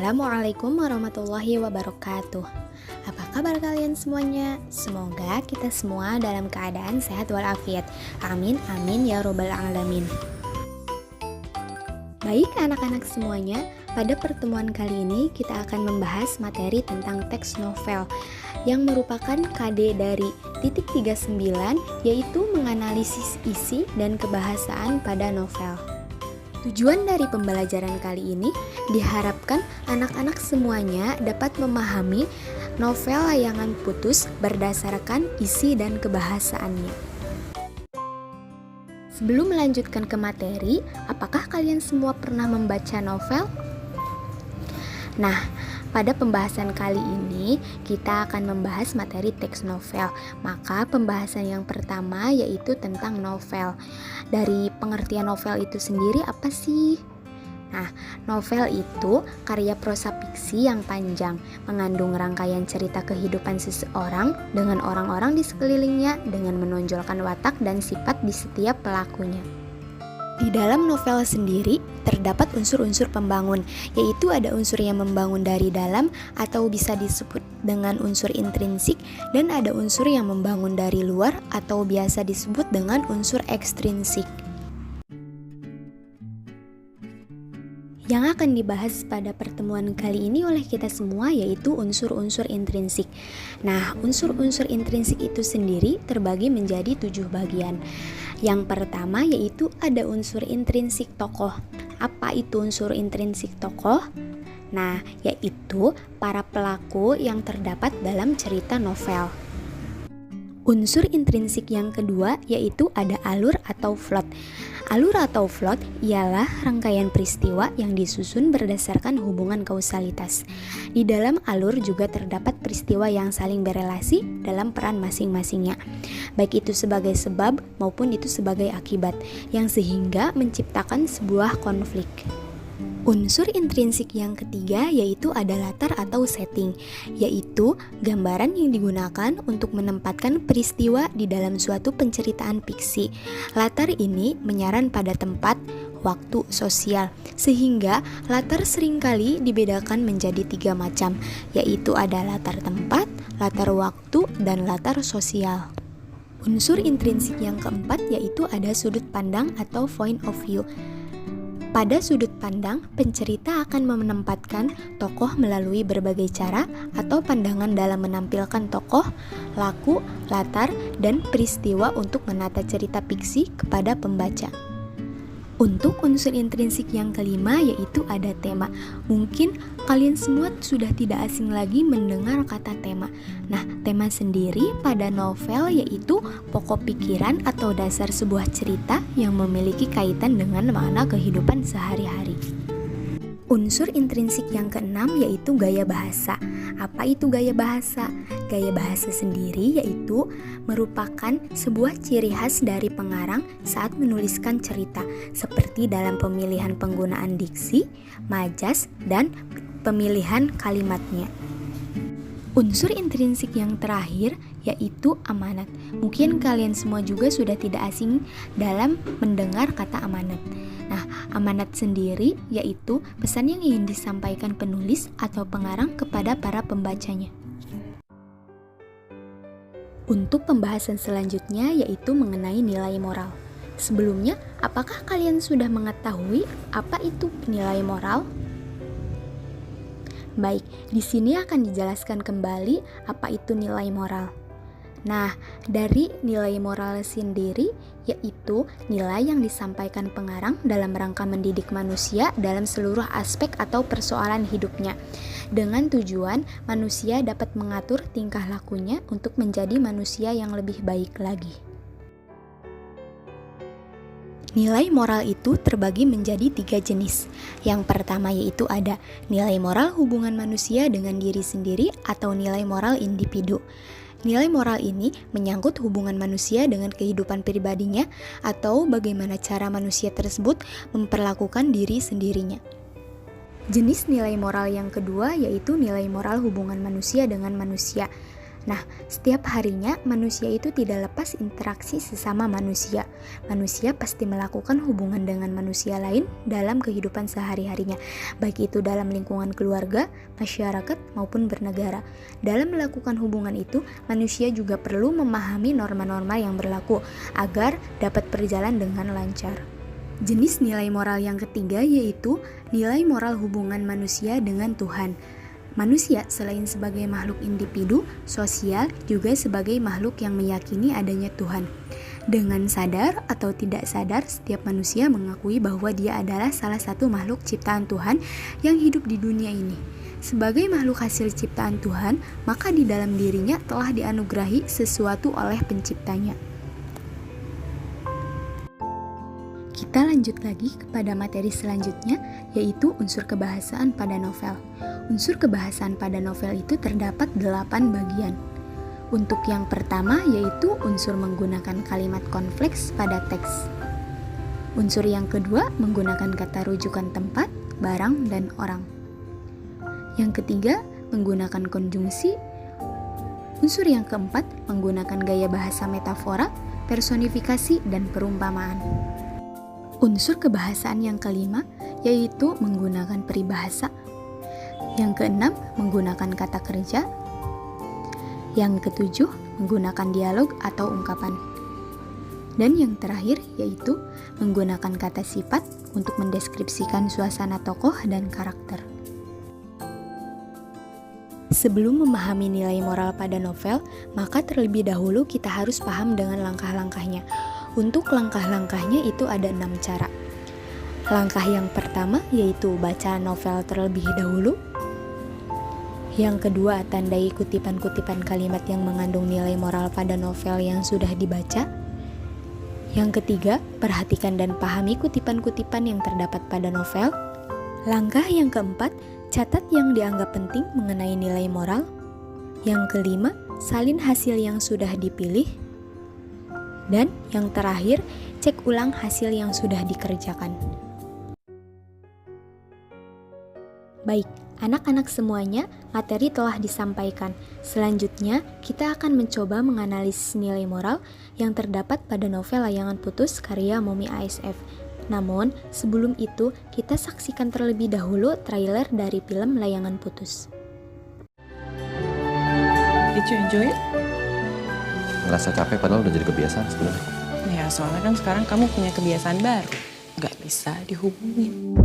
Assalamualaikum warahmatullahi wabarakatuh. Apa kabar kalian semuanya? Semoga kita semua dalam keadaan sehat walafiat. Amin amin ya robbal alamin. Baik anak-anak semuanya, pada pertemuan kali ini kita akan membahas materi tentang teks novel yang merupakan KD dari titik 39, yaitu menganalisis isi dan kebahasaan pada novel. Tujuan dari pembelajaran kali ini diharapkan anak-anak semuanya dapat memahami novel Layangan Putus berdasarkan isi dan kebahasaannya. Sebelum melanjutkan ke materi, apakah kalian semua pernah membaca novel? Nah, pada pembahasan kali ini kita akan membahas materi teks novel. Maka pembahasan yang pertama yaitu tentang novel. Dari pengertian novel itu sendiri apa sih? Nah, novel itu karya prosa fiksi yang panjang, mengandung rangkaian cerita kehidupan seseorang dengan orang-orang di sekelilingnya dengan menonjolkan watak dan sifat di setiap pelakunya. Di dalam novel sendiri terdapat unsur-unsur pembangun, yaitu ada unsur yang membangun dari dalam atau bisa disebut dengan unsur intrinsik, dan ada unsur yang membangun dari luar atau biasa disebut dengan unsur ekstrinsik. Yang akan dibahas pada pertemuan kali ini oleh kita semua yaitu unsur-unsur intrinsik. Nah, unsur-unsur intrinsik itu sendiri terbagi menjadi 7 bagian. Yang pertama yaitu ada unsur intrinsik tokoh. Apa itu unsur intrinsik tokoh? Nah, yaitu para pelaku yang terdapat dalam cerita novel. Unsur intrinsik yang kedua yaitu ada alur atau plot. Alur atau plot ialah rangkaian peristiwa yang disusun berdasarkan hubungan kausalitas. Di dalam alur juga terdapat peristiwa yang saling berelasi dalam peran masing-masingnya, baik itu sebagai sebab maupun itu sebagai akibat, yang sehingga menciptakan sebuah konflik. Unsur intrinsik yang ketiga yaitu ada latar atau setting, yaitu gambaran yang digunakan untuk menempatkan peristiwa di dalam suatu penceritaan fiksi. Latar ini menyaran pada tempat, waktu, sosial, sehingga latar seringkali dibedakan menjadi 3 macam, yaitu ada latar tempat, latar waktu, dan latar sosial. Unsur intrinsik yang keempat yaitu ada sudut pandang atau point of view. Pada sudut pandang, pencerita akan menempatkan tokoh melalui berbagai cara atau pandangan dalam menampilkan tokoh, laku, latar, dan peristiwa untuk menata cerita fiksi kepada pembaca. Untuk unsur intrinsik yang kelima yaitu ada tema. Mungkin kalian semua sudah tidak asing lagi mendengar kata tema. Nah, tema sendiri pada novel yaitu pokok pikiran atau dasar sebuah cerita yang memiliki kaitan dengan makna kehidupan sehari-hari. Unsur intrinsik yang keenam yaitu gaya bahasa. Apa itu gaya bahasa? Gaya bahasa sendiri yaitu merupakan sebuah ciri khas dari pengarang saat menuliskan cerita, seperti dalam pemilihan penggunaan diksi, majas, dan pemilihan kalimatnya. Unsur intrinsik yang terakhir yaitu amanat. Mungkin kalian semua juga sudah tidak asing dalam mendengar kata amanat. Nah, amanat sendiri yaitu pesan yang ingin disampaikan penulis atau pengarang kepada para pembacanya. Untuk pembahasan selanjutnya yaitu mengenai nilai moral. Sebelumnya, apakah kalian sudah mengetahui apa itu nilai moral? Baik, di sini akan dijelaskan kembali apa itu nilai moral. Nah, dari nilai moral sendiri yaitu nilai yang disampaikan pengarang dalam rangka mendidik manusia dalam seluruh aspek atau persoalan hidupnya, dengan tujuan manusia dapat mengatur tingkah lakunya untuk menjadi manusia yang lebih baik lagi. Nilai moral itu terbagi menjadi 3 jenis. Yang pertama yaitu ada nilai moral hubungan manusia dengan diri sendiri atau nilai moral individu. Nilai moral ini menyangkut hubungan manusia dengan kehidupan pribadinya atau bagaimana cara manusia tersebut memperlakukan diri sendirinya. Jenis nilai moral yang kedua yaitu nilai moral hubungan manusia dengan manusia. Nah, setiap harinya manusia itu tidak lepas interaksi sesama manusia. Manusia pasti melakukan hubungan dengan manusia lain dalam kehidupan sehari-harinya, baik itu dalam lingkungan keluarga, masyarakat, maupun bernegara. Dalam melakukan hubungan itu, manusia juga perlu memahami norma-norma yang berlaku agar dapat berjalan dengan lancar. Jenis nilai moral yang ketiga yaitu nilai moral hubungan manusia dengan Tuhan. Manusia selain sebagai makhluk individu, sosial, juga sebagai makhluk yang meyakini adanya Tuhan. Dengan sadar atau tidak sadar, setiap manusia mengakui bahwa dia adalah salah satu makhluk ciptaan Tuhan yang hidup di dunia ini. Sebagai makhluk hasil ciptaan Tuhan, maka di dalam dirinya telah dianugerahi sesuatu oleh penciptanya. Kita lanjut lagi kepada materi selanjutnya, yaitu unsur kebahasaan pada novel. Unsur kebahasaan pada novel itu terdapat 8 bagian. Untuk yang pertama yaitu unsur menggunakan kalimat kompleks pada teks. Unsur yang kedua menggunakan kata rujukan tempat, barang, dan orang. Yang ketiga menggunakan konjungsi. Unsur yang keempat menggunakan gaya bahasa metafora, personifikasi, dan perumpamaan. Unsur kebahasaan yang kelima yaitu menggunakan peribahasa. Yang keenam menggunakan kata kerja. Yang ketujuh menggunakan dialog atau ungkapan. Dan yang terakhir yaitu menggunakan kata sifat untuk mendeskripsikan suasana tokoh dan karakter. Sebelum memahami nilai moral pada novel, maka terlebih dahulu kita harus paham dengan langkah-langkahnya. Untuk langkah-langkahnya itu ada 6 cara. Langkah yang pertama yaitu baca novel terlebih dahulu. Yang kedua, tandai kutipan-kutipan kalimat yang mengandung nilai moral pada novel yang sudah dibaca. Yang ketiga, perhatikan dan pahami kutipan-kutipan yang terdapat pada novel. Langkah yang keempat, catat yang dianggap penting mengenai nilai moral. Yang kelima, salin hasil yang sudah dipilih. Dan yang terakhir, cek ulang hasil yang sudah dikerjakan. Baik, anak-anak semuanya, materi telah disampaikan. Selanjutnya, kita akan mencoba menganalisis nilai moral yang terdapat pada novel Layangan Putus karya Momi ASF. Namun, sebelum itu, kita saksikan terlebih dahulu trailer dari film Layangan Putus. Did you enjoy it? Ngerasa capek padahal udah jadi kebiasaan sebenarnya. Ya, soalnya kan sekarang kamu punya kebiasaan baru. Nggak bisa dihubungin.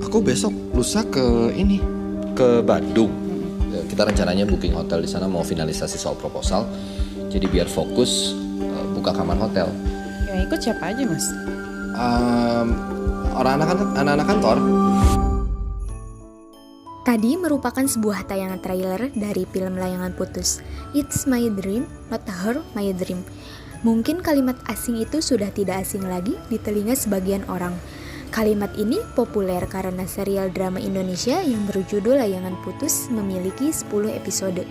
Aku besok lusa ke Bandung. Kita rencananya booking hotel di sana, mau finalisasi soal proposal. Jadi biar fokus buka kamar hotel. Yang ikut siapa aja, Mas? Anak-anak kantor. Tadi merupakan sebuah tayangan trailer dari film Layangan Putus. It's my dream, not her my dream. Mungkin kalimat asing itu sudah tidak asing lagi di telinga sebagian orang. Kalimat ini populer karena serial drama Indonesia yang berjudul Layangan Putus memiliki 10 episode.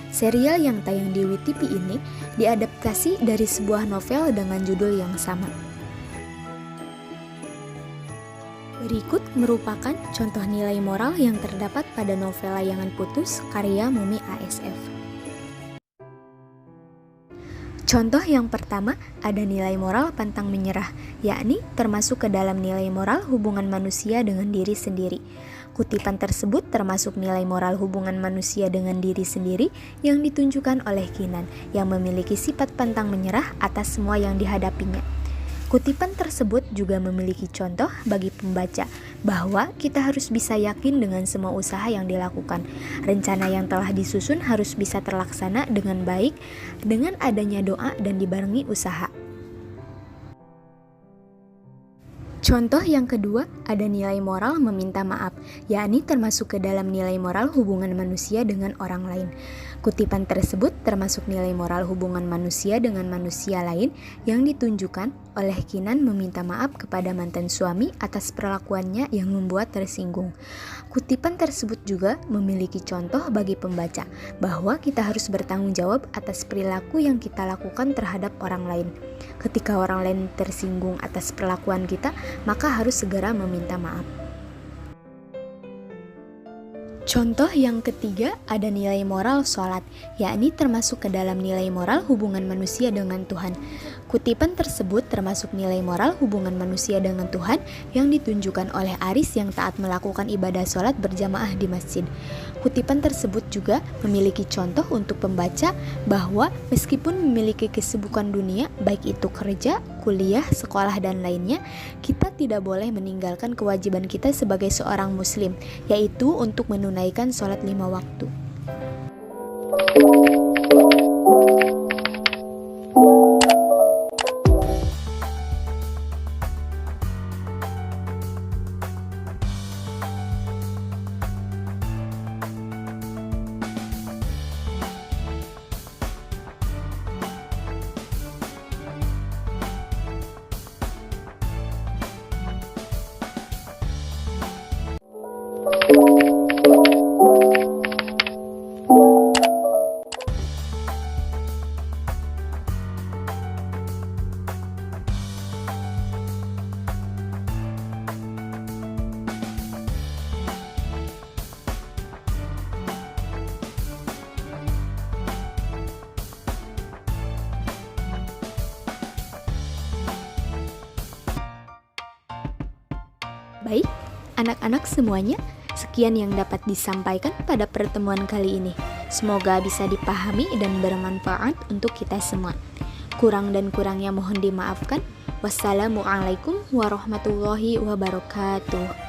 Serial yang tayang di WTV ini diadaptasi dari sebuah novel dengan judul yang sama. Berikut merupakan contoh nilai moral yang terdapat pada novel Layangan Putus karya Momi ASF. Contoh yang pertama ada nilai moral pantang menyerah, yakni termasuk ke dalam nilai moral hubungan manusia dengan diri sendiri. Kutipan tersebut termasuk nilai moral hubungan manusia dengan diri sendiri yang ditunjukkan oleh Kinan yang memiliki sifat pantang menyerah atas semua yang dihadapinya. Kutipan tersebut juga memiliki contoh bagi pembaca bahwa kita harus bisa yakin dengan semua usaha yang dilakukan. Rencana yang telah disusun harus bisa terlaksana dengan baik dengan adanya doa dan dibarengi usaha. Contoh yang kedua ada nilai moral meminta maaf, yakni termasuk ke dalam nilai moral hubungan manusia dengan orang lain. Kutipan tersebut termasuk nilai moral hubungan manusia dengan manusia lain yang ditunjukkan oleh Kinan meminta maaf kepada mantan suami atas perlakuannya yang membuat tersinggung. Kutipan tersebut juga memiliki contoh bagi pembaca bahwa kita harus bertanggung jawab atas perilaku yang kita lakukan terhadap orang lain. Ketika orang lain tersinggung atas perlakuan kita, maka harus segera meminta maaf. Contoh yang ketiga, ada nilai moral sholat, yakni termasuk ke dalam nilai moral hubungan manusia dengan Tuhan. Kutipan tersebut termasuk nilai moral hubungan manusia dengan Tuhan yang ditunjukkan oleh Aris yang taat melakukan ibadah sholat berjamaah di masjid. Kutipan tersebut juga memiliki contoh untuk pembaca bahwa meskipun memiliki kesibukan dunia, baik itu kerja, kuliah, sekolah, dan lainnya, kita tidak boleh meninggalkan kewajiban kita sebagai seorang muslim, yaitu untuk menunaikan sholat 5 waktu. Baik, anak-anak semuanya, sekian yang dapat disampaikan pada pertemuan kali ini. Semoga bisa dipahami dan bermanfaat untuk kita semua. Kurang dan kurangnya mohon dimaafkan. Wassalamualaikum warahmatullahi wabarakatuh.